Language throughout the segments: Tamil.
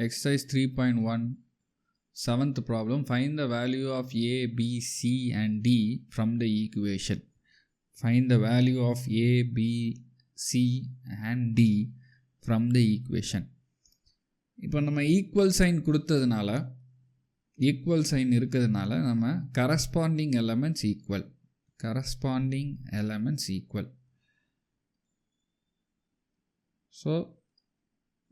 exercise 3.1 seventh problem, find the value of a, b, c and d from the equation. Find the value of a, b, c and d from the equation. இப்போ நம்ம ஈக்குவல் சைன் கொடுத்ததுனால, ஈக்குவல் சைன் இருக்கிறதுனால நம்ம கரஸ்பாண்டிங் எலமெண்ட்ஸ் ஈக்குவல். ஸோ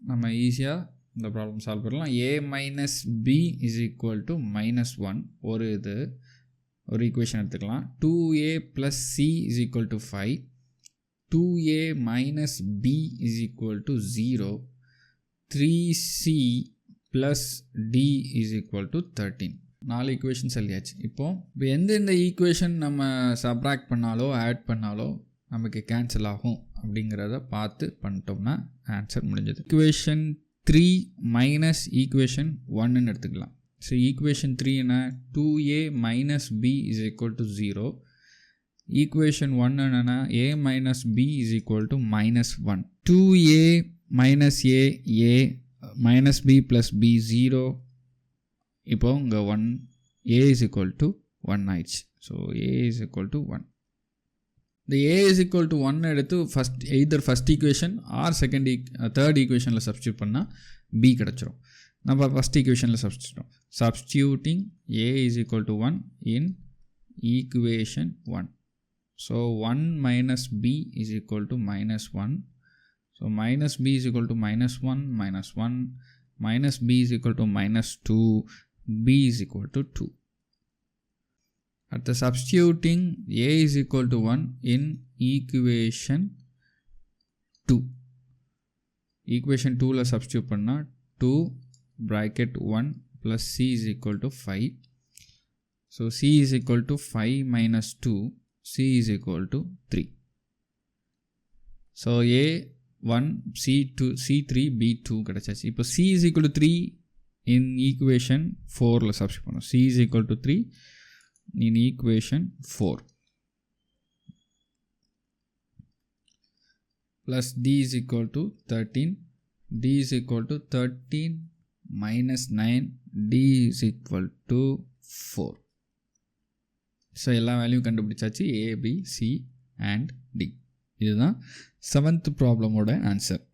நம்ம ஈஸியாக இந்த ப்ராப்ளம் சால்வ் பண்ணலாம். a minus b is equal to -1 ஒரு ஈக்குவேஷன் எடுத்துக்கலாம். 2a plus c is equal to 5, 2a minus b is equal to 0, 3c plus d is equal to 13. 4 equation சொல்லியாச்சு. இப்போ எந்தெந்த ஈக்குவேஷன் நம்ம சப்ராக்ட் பண்ணாலோ ஆட் பண்ணாலோ நமக்கு கேன்சல் ஆகும் அப்படிங்கிறத பார்த்து பண்ணிட்டோம்னா ஆன்சர் முடிஞ்சது. ஈக்குவேஷன் 3 மைனஸ் ஈக்குவேஷன் 1ன்னு எடுத்துக்கலாம். ஸோ ஈக்குவேஷன் 3 என்ன, 2a minus b is equal to 0. Equation 1 என்னென்னா a minus b is equal to -1. 2a minus a minus b plus b 0. இப்போ இங்கே 1 a இஸ் ஈக்குவல் டு 1 ஆயிடுச்சு. So a is equal to 1. இந்த a is equal to 1 எடுத்து either first equation or third equationல substitute பண்ணால் b கிடச்சிரும். நம்ம first equationல substituting a is equal to 1 in equation 1. So 1 minus b is equal to -1. So minus b is equal to -1, -1, minus b is equal to -2, b is equal to 2. After substituting a is equal to 1 in equation 2. Equation 2 substitute panna 2 bracket 1 plus c is equal to 5. So c is equal to 5 minus 2, c is equal to 3. So a 1, c2, c3, b2 கிடச்சாச்சு. இப்போ c is equal to 3 in equation 4 substitute பண்ணோம். c is equal to 3 in equation 4 plus d is equal to 13, d is equal to 13 minus 9, d is equal to 4. So எல்லா வேல்யூ கண்டுபிடிச்சாச்சு, a, b, c and d. இதுதான் 7th ப்ராப்ளமோட ஆன்சர்.